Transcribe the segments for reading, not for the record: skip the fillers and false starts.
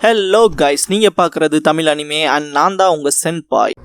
Hello guys, நீங்க பார்க்குறது Tamil anime and நான் தான் உங்க சென்பாய்.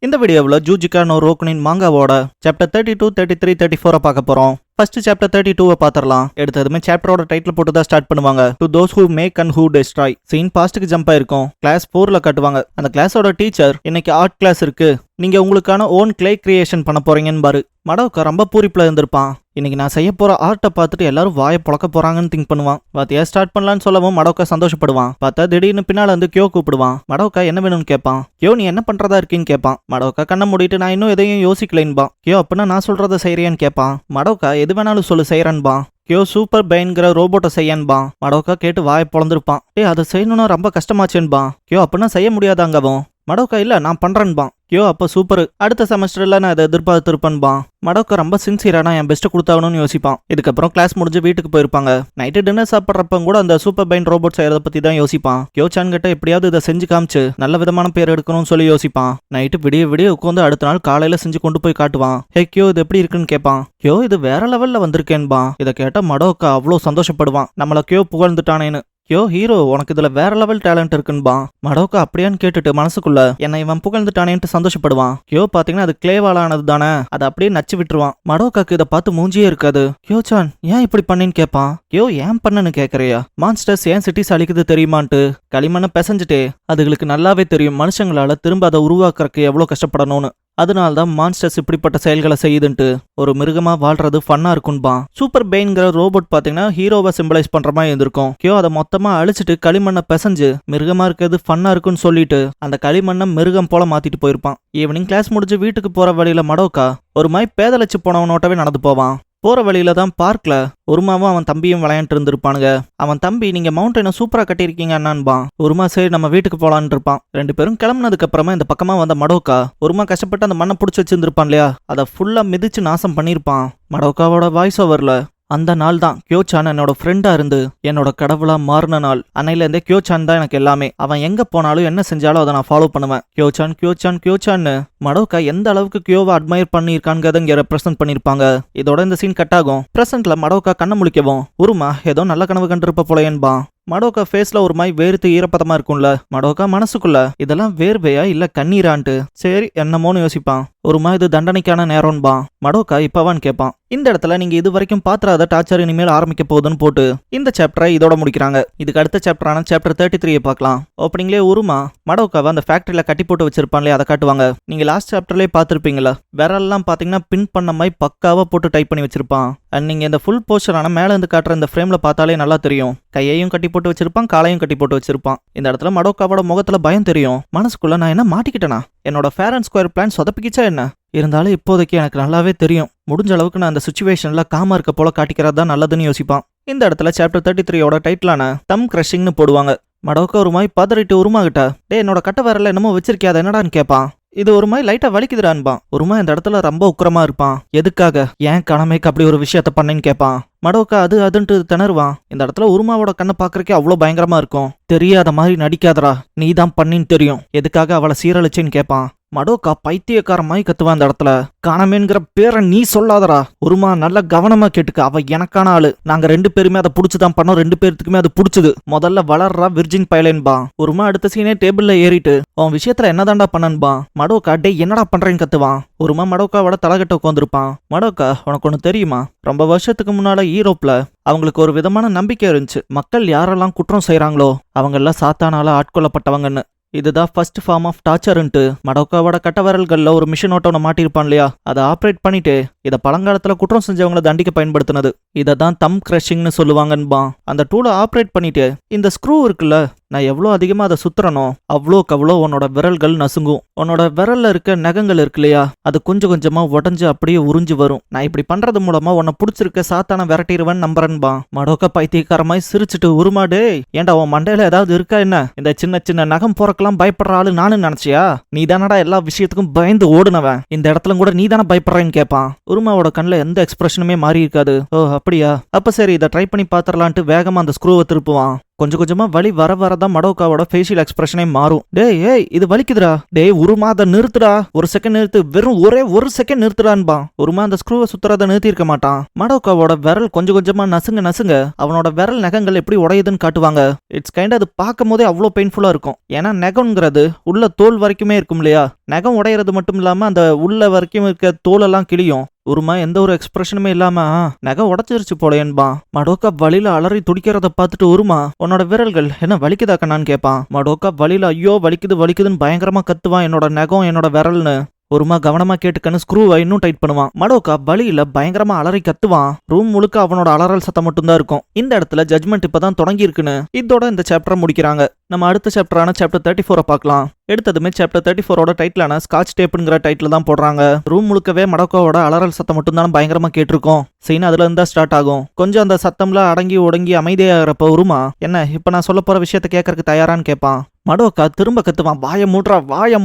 இந்த வீடியோவில் ஜூஜிகா நோ ரோக்குனின் மாங்காவோட சாப்டர் 32, 33, 34 பார்க்க போறோம். ஃபர்ஸ்ட் சாப்டர் 32 பாத்திரலாம். எடுத்ததுமே சாப்டரோட டைட்டில் போட்டு தான் ஸ்டார்ட் பண்ணுவாங்க. To those who make and who destroy. Scene பாஸ்ட்டுக்கு ஜம்ப் ஆயிருக்கும். கிளாஸ் 4ல காட்டுவாங்க. அந்த கிளாஸோட டீச்சர் இன்னைக்கு ஆர்ட் கிளாஸ் இருக்கு, நீங்க உங்களுக்கான ஓன் கிளே கிரியேஷன் பண்ண போறீங்கன்னு பாரு. மடோக்கா ரொம்ப பூரிப்புல இருந்திருப்பான். இன்னைக்கு நான் செய்ய போற ஆர்ட்டை பார்த்துட்டு எல்லாரும் வாயை புழக்க போறாங்கன்னு திங்க் பண்ணுவான். பாத்தியா ஸ்டார்ட் பண்ணலான்னு சொல்லவும் மடோக்கா சந்தோஷப்படுவான். பார்த்தா திடீர்னு பின்னால வந்து கியோ கூப்பிடுவான். மடோக்கா என்ன வேணும்னு கேட்பான். கியோ நீ என்ன பண்றதா இருக்கீன்னு கேட்பான். மடோக்கா கண்ணை மூடிட்டு நான் இன்னும் எதையும் யோசிக்கலைன்பா. கியோ அப்படின்னா நான் சொல்றதை செய்யறியான்னு கேட்பான். மடோக்கா எது வேணாலும் சொல்லு செய்யறன்பா. கியோ சூப்பர் பெயின்கிற ரோபோட்டை செய்யன்பா. மடோக்கா கேட்டு வாயை பொழந்திருப்பான். அதை செய்யணும்னா ரொம்ப கஷ்டமாச்சேன்பா. கியோ அப்படின்னா செய்ய முடியாதாங்கவும். மடோக்கா இல்ல நான் பண்றேன்பான். கியோ அப்ப சூப்பர், அடுத்த செமஸ்டர்ல நான் அதை எதிர்பார்த்திருப்பேன்பான். மடோக்கா ரொம்ப சின்சியரா என் பெஸ்ட் கொடுத்தாகணும்னு யோசிப்பான். இதுக்கப்புறம் கிளாஸ் முடிஞ்சு வீட்டுக்கு போயிருப்பாங்க. நைட்டு டின்னர் சாப்பிட்றப்ப கூட அந்த சூப்பர் பெயின் ரோபோட் செய்யறத பத்தி தான் யோசிப்பான். கியோ சான் கிட்ட எப்படியாவது இதை செஞ்சு காமிச்சு நல்ல விதமான பேர் எடுக்கணும்னு சொல்லி யோசிப்பான். நைட்டு விடிய விடிய உட்காந்து அடுத்த நாள் காலையில செஞ்சு கொண்டு போய் காட்டுவான். ஹே கியோ இது எப்படி இருக்குன்னு கேட்பான். கியோ இது வேற லெவல்ல வந்திருக்கேன்பா. இதை கேட்ட மடோக்கா அவ்வளோ சந்தோஷப்படுவான். நம்மள கியோ புகழ்ந்துட்டானேன்னு. கியோ ஹீரோ உனக்கு இதுல வேற லெவல் டேலண்ட் இருக்குன்பா. மடோக்கா அப்படியான்னு கேட்டுட்டு மனசுக்குள்ள என்னை இவன் புகழ்ந்துட்டானேன்ட்டு சந்தோஷப்படுவான். கியோ பாத்தீங்கன்னா அது கிளேவாலானது தானே, அதை அப்படியே நச்சு விட்டுருவான். மடோக்காக்கு இதை பார்த்து மூஞ்சியே இருக்காது. கியோ சான் ஏன் இப்படி பண்ணின்னு கேட்பான். கியோ ஏன் பண்ணனு கேக்குறியா, மான்ஸ்டர்ஸ் ஏன் சிட்டிஸ் அழிக்குது தெரியுமான்ட்டு. களிமண்ணை பிசைஞ்சிட்டே அதுகளுக்கு நல்லாவே தெரியும் மனுஷங்களால திரும்ப அதை உருவாக்குறதுக்கு எவ்வளவு கஷ்டப்படணும்னு. அதனால்தான் மான்ஸ்டர்ஸ் இப்படிப்பட்ட செயல்களை செய்யுதுன்ட்டு. ஒரு மிருகமா வாழ்றது ஃபன்னா இருக்கும்பான். சூப்பர் பெயின்கிற ரோபோட் பாத்தீங்கன்னா ஹீரோவை சிம்பலைஸ் பண்ற மாதிரி இருந்திருக்கும். கியோ அதை மொத்தமா அழிச்சிட்டு களிமண்ணை பிசைஞ்சு மிருகமா இருக்கிறது ஃபன்னா இருக்குன்னு சொல்லிட்டு அந்த களிமண்ணை மிருகம் போல மாத்திட்டு போயிருப்பான். ஈவினிங் கிளாஸ் முடிஞ்சு வீட்டுக்கு போற வழியில மடோக்கா ஒரு மாதிரி பேதலிச்சு போனவனோட்டவே நடந்து போவான். போற வழியில தான் பார்க்ல ஒருமாவும் அவன் தம்பியும் விளையாண்டு இருந்திருப்பானுங்க. அவன் தம்பி நீங்க மவுண்டனை சூப்பரா கட்டியிருக்கீங்க அண்ணான்பான். ஒருமா சரி நம்ம வீட்டுக்கு போலான்னு இருப்பான். ரெண்டு பேரும் கிளம்புனதுக்கு அப்புறமா இந்த பக்கமா வந்த மடோக்கா ஒருமா கஷ்டப்பட்டு அந்த மண்ணை புடிச்சு வச்சிருந்திருப்பான் இல்லையா, அதை ஃபுல்லா மிதிச்சு நாசம் பண்ணிருப்பான். மடோக்காவோட வாய்ஸ் ஓவர்ல அந்த நாள் தான் கியோ சான் என்னோட ஃப்ரெண்டா இருந்து என்னோட கடவுளா மாறின நாள். அன்னையில இருந்தே கியோ சான் தான் எனக்கு எல்லாமே. அவன் எங்க போனாலும் என்ன செஞ்சாலும் அதை நான் ஃபாலோ பண்ணுவேன். கியோ சான் கியோ சான் கியோ சான்னு மடோக்கா எந்த அளவுக்கு கியோவை அட்மையர் பண்ணியிருக்காங்கிறத இங்க ரெப்ரசென்ட் பண்ணிருப்பாங்க. இதோட இந்த சீன் கட் ஆகும். பிரசன்ட்ல மடோக்கா கண்ணை முழிக்கவும் உருமா ஏதோ நல்ல கனவு கண்டிருப்ப போலேன்பா. மடோக்கா ஃபேஸ்ல ஒரு மாதிரி வேர்த்து ஈரப்பதமா இருக்கும்ல. மடோக்கா மனசுக்குள்ள இதெல்லாம் வேர்வையா இல்ல கண்ணீரான்ட்டு சரி என்னமோன்னு யோசிப்பான். ஒருமா இது தண்டனைக்கான நேரம்பான். மடோக்கா இப்பவான்னு கேட்பான். இந்த இடத்துல நீங்க இது வரைக்கும் பாத்திராத டார்ச்சர் இனிமேல் ஆரம்பிக்க போகுதுன்னு போட்டு இந்த சாப்டரை இதோட முடிக்கிறாங்க. இதுக்கு அடுத்த சாப்டரான சாப்டர் 33 பார்க்கலாம். ஓப்பனிங்லேயே உருமா மடோக்காவை அந்த ஃபேக்டரியில கட்டி போட்டு வச்சிருப்பாங்களே அதை காட்டுவாங்க. நீங்க லாஸ்ட் சாப்டர்லேயே பார்த்துருப்பீங்களா, விரல்லாம் பாத்தீங்கன்னா பின் பண்ண மாதிரி பக்காவா போட்டு டைப் பண்ணி வச்சிருப்பான். அண்ட் நீங்க இந்த ஃபுல் போஸ்டரான மேல இருந்து காட்டுற இந்த ஃப்ரேம்ல பார்த்தாலே நல்லா தெரியும். கையையும் கட்டி போட்டு வச்சிருப்பான், காலையும் கட்டி போட்டு வச்சிருப்பான். இந்த இடத்துல மடோக்காவோட முகத்துல பயம் தெரியும். மனசுக்குள்ள நான் என்ன மாட்டிக்கிட்டேனா, என்னோட ஃபேர் அண்ட் ஸ்கொயர் பிளான் சொதப்பிக்கிச்சா என்ன. இருந்தாலும் இப்போதைக்கு எனக்கு நல்லாவே தெரியும், முடிஞ்ச அளவுக்கு நான் அந்த சுச்சுவேஷன்ல காமா இருக்க போல காட்டிக்கிறது தான் நல்லதுன்னு யோசிப்பான். இந்த இடத்துல சாப்டர் 33யோட டைட்டிலான தம் கிரஷிங்னு போடுவாங்க. மடோக்கா ஒரு மாதிரி பதறிட்டு உருமாகிட்ட என்னோட கட்ட வரல என்னமோ வச்சிருக்கியா அதை என்னடான்னு கேட்பான். இது ஒரு மாதிரி லைட்டா வலிக்குதுடான்பான். ஒருமா இந்த இடத்துல ரொம்ப உக்கிரமா இருப்பான். எதுக்காக ஏன் கடமைக்கு அப்படி ஒரு விஷயத்த பண்ணேன்னு கேட்பான். மடோக்கா அதுன்ட்டு திணறுவான். இந்த இடத்துல உருமாவோட கண்ணை பாக்குறக்கே அவ்வளோ பயங்கரமா இருக்கும். தெரியாத மாதிரி நடிக்காதரா, நீ தான் பண்ணின்னு தெரியும், எதுக்காக அவளை சீரழிச்சேன்னு கேட்பான். மடோக்கா பைத்தியக்கார மாதிரி கத்துவான். அந்த இடத்துல காணமேங்கிற பேரை நீ சொல்லாதரா, ஒருமா நல்ல கவனமா கேட்டுக்க, அவ எனக்கான ஆளு, நாங்க ரெண்டு பேருமே அதை புடிச்சுதான் பண்ணோம், ரெண்டு பேருக்குமே அது புடிச்சது, முதல்ல வளர்றா விர்ஜின் பயலேன்பா. ஒருமா அடுத்த சீனே டேபிள்ல ஏறிட்டு அவன் விஷயத்துல என்னதான்டா பண்ணன்பா. மடோக்கா டே என்னடா பண்றேன்னு கத்துவான். ஒருமா மடோக்காவோட தலைகட்ட உட்காந்துருப்பான். மடோக்கா உனக்கு ஒண்ணு தெரியுமா, ரொம்ப வருஷத்துக்கு முன்னால ஈரோப்ல அவங்களுக்கு ஒரு விதமான நம்பிக்கை இருந்துச்சு, மக்கள் யாரெல்லாம் குற்றம் செய்யறாங்களோ அவங்க எல்லாம் சாத்தானால ஆட்கொள்ளப்பட்டவங்கன்னு. இதுதான் ஃபர்ஸ்ட் ஃபார்ம் ஆஃப் டார்ச்சர்ன்ட்டு மடோக்காவோட கட்டவரல்கள்ல ஒரு மிஷின் ஓட்டோனை மாட்டிருப்பான் இல்லையா, அதை ஆப்ரேட் பண்ணிட்டு இதை பழங்காலத்துல குற்றம் செஞ்சவங்களை தண்டிக்க பயன்படுத்தினது. இதை தான் தம் கிரஷிங்னு சொல்லுவாங்கன்பான். அந்த டூலை ஆப்ரேட் பண்ணிட்டு இந்த ஸ்க்ரூ இருக்குல்ல நான் எவ்வளோ அதிகமா அதை சுத்துறனோ அவ்வளோக்கு அவ்வளோ உன்னோட விரல்கள் நசுங்கும். உன்னோட விரல்ல இருக்க நகங்கள் இருக்கு இல்லையா, அது கொஞ்சம் கொஞ்சமா உடஞ்சு அப்படியே உறிஞ்சு வரும். நான் இப்படி பண்றது மூலமா உன்னை பிடிச்சிருக்க சாத்தான விரட்டிடுவேன் நம்புறன்பா. மடோக்கா பைத்தியக்காரமாய் சிரிச்சுட்டு உருமாடே, ஏன்டா உன் மண்டையில ஏதாவது இருக்கா என்ன? இந்த சின்ன சின்ன நகம் போறக்கெல்லாம் பயப்படுற ஆளு நானு நினைச்சியா? நீ தானடா எல்லா விஷயத்துக்கும் பயந்து ஓடுனவன். இந்த இடத்துல கூட நீ தானே பயப்படுறேன்னு கேட்பான். உருமாவோட கண்ணில் எந்த எக்ஸ்பிரஷனுமே மாறி இருக்காது. ஓ அப்படியா, அப்ப சரி இதை ட்ரை பண்ணி பாத்திரலான்ட்டு வேகமா அந்த ஸ்க்ரூவை திருப்புவான். கொஞ்சம் கொஞ்சமா வலி வர வரதான் மடோக்காவோட ஃபேஷியல் எக்ஸ்பிரஷனே மாறும். டேய் ஏய் இது வலிக்குதுடா, டேய் உருமா அதை நிறுத்துடா, ஒரு செகண்ட் நிறுத்து, வெறும் ஒரே ஒரு செகண்ட் நிறுத்துடான்பா. உருமா அந்த ஸ்க்ரூவை சுத்துறத நிறுத்தி இருக்க மாட்டான். மடோக்காவோட விரல் கொஞ்சம் கொஞ்சமா நசுங்க நசுங்க அவனோட விரல் நகங்கள் எப்படி உடையுதுன்னு காட்டுவாங்க. இட்ஸ் கைண்ட் அது பார்க்கும் போதே அவ்வளோ பெயின்ஃபுல்லா இருக்கும். ஏன்னா நகம்ங்கிறது உள்ள தோல் வரைக்குமே இருக்கும் இல்லையா, நகம் உடையிறது மட்டும் இல்லாம அந்த உள்ள வரைக்கும் இருக்க தோலெல்லாம் கிளியும். உருமா எந்த ஒரு எக்ஸ்பிரஷனுமே இல்லாம நகை உடச்சிருச்சு போலேன்பா. மடோக்கா வலியில அலறி துடிக்கிறத பார்த்துட்டு உருமா உன்னோட விரல்கள் என்ன வலிக்குதாக்கண்ணான்னு கேட்பான். மடோக்கா வலியில ஐயோ வலிக்குது வலிக்குதுன்னு பயங்கரமா கத்துவான், என்னோட நகம் என்னோட விரல்னு. ஒருமா கவனமா கேட்டுக்கன்னு ஸ்க்ரூவை இன்னும் டைட் பண்ணுவான். மடோக்கா வலியில பயங்கரமா அலறி கத்துவான். ரூம் முழுக்க அவனோட அலறல் சத்தம் மட்டும்தான் இருக்கும். இந்த இடத்துல ஜட்மெண்ட் இப்பதான் தொடங்கி இருக்குன்னு இதோட இந்த சாப்டரை முடிக்கிறாங்க. நம்ம அடுத்த சாப்டரான சாப்டர் 34 பார்க்கலாம். எடுத்ததுமே சாப்டர் 34ஓட டைட்டிலான ஸ்காட்ச் டேப்ங்கிற டைட்டில் தான் போடுறாங்க. ரூம் முழுக்கவே மடோக்காவோட அலறல் சத்தம் மட்டும் தான் பயங்கரமா கேட்டிருக்கோம். சீன் அதுல இருந்தா ஸ்டார்ட் ஆகும். கொஞ்சம் அந்த சத்தம்ல அடங்கி ஒடங்கி அமைதியாகிறப்ப உருமா என்ன இப்ப நான் சொல்ல போற விஷயத்த கேட்கறதுக்கு தயாரான்னு கேட்பான். மடோக்கா திரும்ப கத்துவான், வாய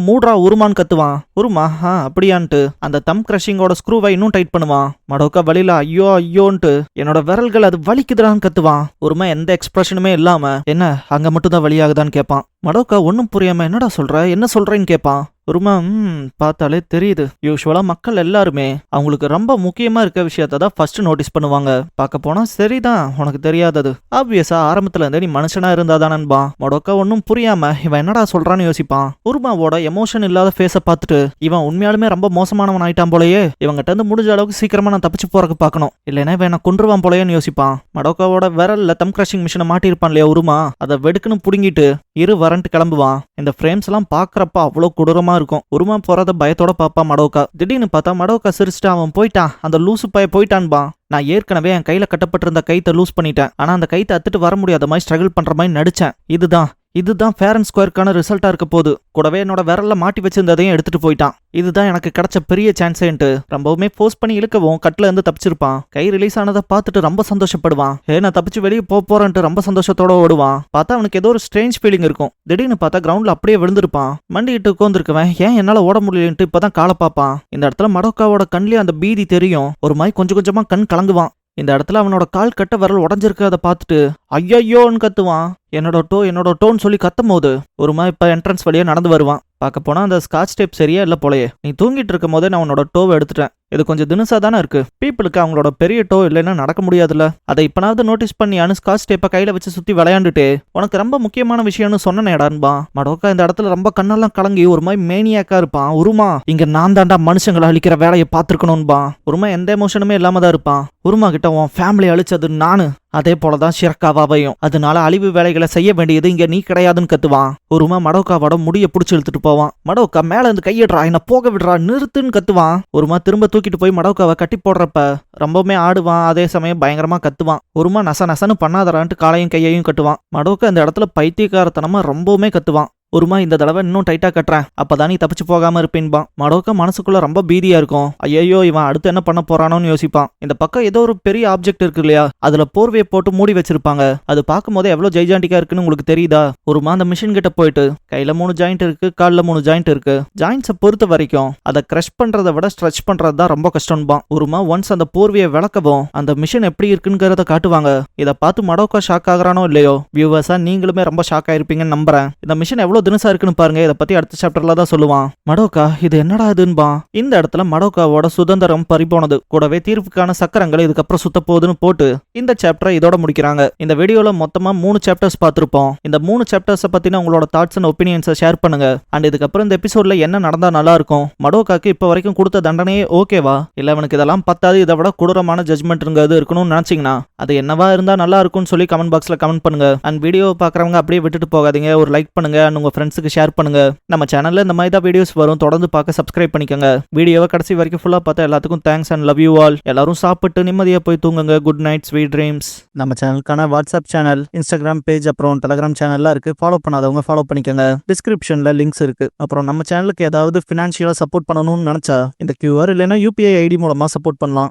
மூட்ரா உருமான்னு கத்துவான். உருமா அப்படியான்ட்டு அந்த தம் கிரஷிங்கோட ஸ்க்ரூவை இன்னும் டைட் பண்ணுவான். மடோக்கா வலியில ஐயோ ஐயோன்ட்டு என்னோட விரல்கள் அது வலிக்குதுடான்னு கத்துவான். உருமா எந்த எக்ஸ்பிரஷனுமே இல்லாம என்ன அங்க மட்டும் தான் வலியாகுதான்னு கேட்பான். மடோக்கா ஒன்னும் புரியாம என்னடா சொல்ற என்ன சொல்றேன்னு கேட்பான். உருமா பார்த்தாலே தெரியுது. யூஸ்வலா மக்கள் எல்லாருமே அவங்களுக்கு ரொம்ப முக்கியமா இருக்க விஷயத்த தான் ஃபர்ஸ்ட் நோட்டீஸ் பண்ணுவாங்க. பார்க்க போனா சரிதான் உனக்கு தெரியாதது. ஆப்வியஸா ஆரம்பத்துல இருந்தே நீ மனுஷனா இருந்தாதானன்பா. மடோக்கா ஒன்னும் புரியாம இவன் என்னடா சொல்றான்னு யோசிப்பான். உருமாவோட எமோஷன் இல்லாத ஃபேஸ பார்த்துட்டு இவன் உண்மையாலுமே ரொம்ப மோசமானவன் ஆயிட்டான் போலயே, இவங்கிட்ட இருந்து முடிஞ்ச அளவுக்கு சீக்கிரமா நான் தப்பிச்சு போறதுக்கு பார்க்கணும், இல்லைன்னா இவன் என்ன கொன்றுவான் போலயேன்னு யோசிப்பான். மடோக்காவோட விரல்ல தம் கிரஷிங் மிஷினை மாட்டிருப்பான் இல்லையா உருமா, அதை வெடுக்குன்னு புடுங்கிட்டு வரன்ட்டு கிளம்புவான். இந்த ஃப்ரேம்ஸ் எல்லாம் பாக்குறப்ப அவ்வளவு கொடூரமா இருக்கும். உருமா போறத பயத்தோட பாப்பா மடோக்கா. திடீர்னு பார்த்தா மடோக்கா சிரிச்சுட்டு அவன் போயிட்டான், அந்த லூசு பைய போயிட்டான்பா. நான் ஏற்கனவே என் கையில கட்டப்பட்டிருந்த கைத்தை லூஸ் பண்ணிட்டேன், ஆனா அந்த கைத்தை அத்துட்டு வர முடியாத மாதிரி ஸ்ட்ரகிள் பண்ற மாதிரி நடிச்சேன். இதுதான் ஃபேர் அண்ட் ஸ்கொயருக்கான ரிசல்ட்டா இருக்க போது. கூடவே என்னோட விரல்ல மாட்டி வச்சிருந்ததையும் எடுத்துட்டு போயிட்டான். இதுதான் எனக்கு கிடைச்ச பெரிய சான்ஸேன்ட்டு ரொம்பவுமே ஃபோர்ஸ் பண்ணி இழுக்கவும் கட்டில இருந்து தப்பிச்சிருப்பான். கை ரிலீஸ் ஆனதை பார்த்துட்டு ரொம்ப சந்தோஷப்படுவான். நான் தப்பிச்சு வெளியே போறேன்ட்டு ரொம்ப சந்தோஷத்தோட ஓடுவான். பார்த்தா அவனுக்கு ஏதோ ஒரு ஸ்ட்ரேஞ்ச் ஃபீலிங் இருக்கும். திடீர்னு பார்த்தா கிரவுண்ட்ல அப்படியே விழுந்திருப்பான். மண்டிட்டு உட்காந்துருக்கவன் ஏன் என்னால ஓட முடியலன்ட்டு இப்பதான் காலை பார்ப்பான். இந்த இடத்துல மடோக்காவோட கண்லயே அந்த பீதி தெரியும். ஒரு மாதிரி கொஞ்சம் கொஞ்சமா கண் கலங்குவான். இந்த இடத்துல அவனோட கால் கட்ட விரல் உடஞ்சிருக்கிறத பார்த்துட்டு ஐயோன்னு கத்துவான். என்னோட டோன்னு சொல்லி கத்தும் போது ஒருமா இப்ப என்ட்ரன்ஸ் வழியா நடந்து வருவான். பார்க்க போனா அந்த ஸ்காட்ச் டேப் சரியா இல்ல போலயே. நீ தூங்கிட்டு இருக்கும் போதே நான் உன்னோட டோவை எடுத்துட்டேன். இது கொஞ்சம் தினசா தானே இருக்கு. பீப்புளுக்கு அவங்களோட பெரிய டோ இல்லைன்னா நடக்க முடியாதுல்ல. அதை இப்பனாவது நோட்டீஸ் பண்ணியானு ஸ்காட்ச் டேப்பை கையில வச்சு சுத்தி விளையாண்டுட்டு உனக்கு ரொம்ப முக்கியமான விஷயம்னு சொன்னேடான்பா. மடோக்கா இந்த இடத்துல ரொம்ப கண்ணெல்லாம் கலங்கி ஒரு மாதிரி மேனியாக்கா இருப்பான். உருமா இங்க நான் தாண்டா மனுஷங்களை அழிக்கிற வேலையை பார்த்துருக்கணும்பா. உருமா எந்த எமோஷனுமே இல்லாம தான் இருப்பான். உருமா கிட்ட உன் ஃபேமிலி அழிச்சது நானு, அதே போலதான் ஷிரக்காவாவையும், அதனால அழிவு வேலைகளை செய்ய வேண்டியது இங்க நீ கிடையாதுன்னு கத்துவான். ஒருமா மடோக்காவோட முடிய புடிச்சு இழுத்துட்டு போவான். மடோக்கா மேல இருந்து கையிடுறா, என்ன போக விடுறா, நிறுத்துன்னு கத்துவான். ஒருமா திரும்ப தூக்கிட்டு போய் மடோக்காவை கட்டி போடுறப்ப ரொம்பவுமே ஆடுவான். அதே சமயம் பயங்கரமா கத்துவான். ஒருமா நசன்னு பண்ணாதரான்ட்டு காலையும் கையையும் கட்டுவான். மடோக்கா இந்த இடத்துல பைத்தியக்காரத்தனமா ரொம்பவுமே கத்துவான். ஒருமா இந்த தடவை இன்னும் டைட்டா கட்டுறேன், அப்பதான் நீ தப்பிச்சு போகாம இருப்பேன்பா. மடோக்கா மனசுக்குள்ள ரொம்ப பீதியா இருக்கும். ஐயோ இவன் அடுத்து என்ன பண்ண போறானோன்னு யோசிப்பான். இந்த பக்கம் ஏதோ ஒரு பெரிய ஆப்ஜெக்ட் இருக்கு இல்லையா, அதுல போர்வையை போட்டு மூடி வச்சிருப்பாங்க. அது பார்க்கும் போது எவ்வளவு ஜெய்ஜாண்டிக்கா இருக்குன்னு உங்களுக்கு தெரியுதா? ஒருமா அந்த மிஷின் கிட்ட போயிட்டு கையில 3 ஜாயிண்ட் இருக்கு, கால்ல 3 ஜாயிண்ட் இருக்கு. ஜாயிண்ட்ஸை பொறுத்த வரைக்கும் அதை கிரஷ் பண்றதை விட ஸ்ட்ரெச் பண்றது தான் ரொம்ப கஷ்டம்பான். ஒருமா ஒன்ஸ் அந்த போர்வையை விளக்கவும் அந்த மிஷின் எப்படி இருக்குங்கிறத காட்டுவாங்க. இதை பார்த்து மடோக்கா ஷாக் ஆகுறானோ இல்லையோ, வியூவர்ஸா நீங்களுமே ரொம்ப ஷாக் ஆயிருப்பீங்கன்னு நம்புறேன். இந்த மிஷின் எவ்வளவு தினசா இருக்குன்னு பாருங்க. இதை பத்தி அடுத்த சாப்டர்ல தான் சொல்லுவான். மடோக்கா இது என்னடா இதுன்பா. இந்த இடத்துல மடோக்காவோட சுதந்திரம் பறிபோனது, கூடவே தீர்ப்புக்கான சக்கரங்கள் இதுக்கப்புறம் சுத்த போகுதுன்னு போட்டு இந்த சாப்டரை இதோட முடிக்கிறாங்க. இந்த வீடியோல மொத்தமா 3 சாப்டர்ஸ் பார்த்திருப்போம். இந்த 3 சாப்டர்ஸ் பத்தின உங்களோட தாட்ஸ் அண்ட் ஒப்பீனியன்ஸை ஷேர் பண்ணுங்க. அண்ட் இதுக்கப்புறம் இந்த எபிசோட்ல என்ன நடந்தா நல்லா இருக்கும், மடோக்காக்கு இப்ப வரைக்கும் கொடுத்த தண்டனையே ஓகேவா, இல்ல அவனுக்கு இதெல்லாம் பத்தாது இதை விட கொடூரமான ஜட்மெண்ட்ங்கிறது இருக்கணும்னு நினைச்சீங்கன்னா அது என்னவா இருந்தா நல்லா இருக்கும்னு சொல்லி கமெண்ட் பாக்ஸ்ல கமெண்ட் பண்ணுங்க. அண்ட் வீடியோ பாக்குறவங்க அப்படியே விட்டுட்டு போகாதீங்க, ஒரு லைக் பண்ணுங்க. அண்ட் உங்க ஃப்ரெண்ட்ஸுக்கு ஷேர் பண்ணுங்க. நம்ம சேனல்ல இந்த மாதிரி தான் வீடியோஸ் வரும், தொடர்ந்து பார்க்க சப்ஸ்கிரைப் பண்ணிக்கோங்க. வீடியோவை கடைசி வரைக்கும் ஃபுல்லா பார்த்தா எல்லாத்துக்கும் thanks and love you all. எல்லாரும் சாப்பிட்டு நிம்மதியா போய் தூங்குங்க. Good night, sweet dreams. நம்ம சேனலுக்கான வாட்ஸ்அப் சேனல், இன்ஸ்டாகிராம் பேஜ், அப்புறம் டெலிகிராம் சேனல்லாம் இருக்கு. ஃபாலோ பண்ணாதவங்க ஃபாலோ பண்ணிக்கோங்க. டிஸ்கிரிப்ஷன்ல லிங்க்ஸ் இருக்கு. அப்புறம் நம்ம சேனலுக்கு ஏதாவது ஃபினான்ஷியலா சப்போர்ட் பண்ணணும்னு நினைச்சா இந்த QR இல்லைன்னா UPI ID மூலமா சப்போர்ட் பண்ணலாம்.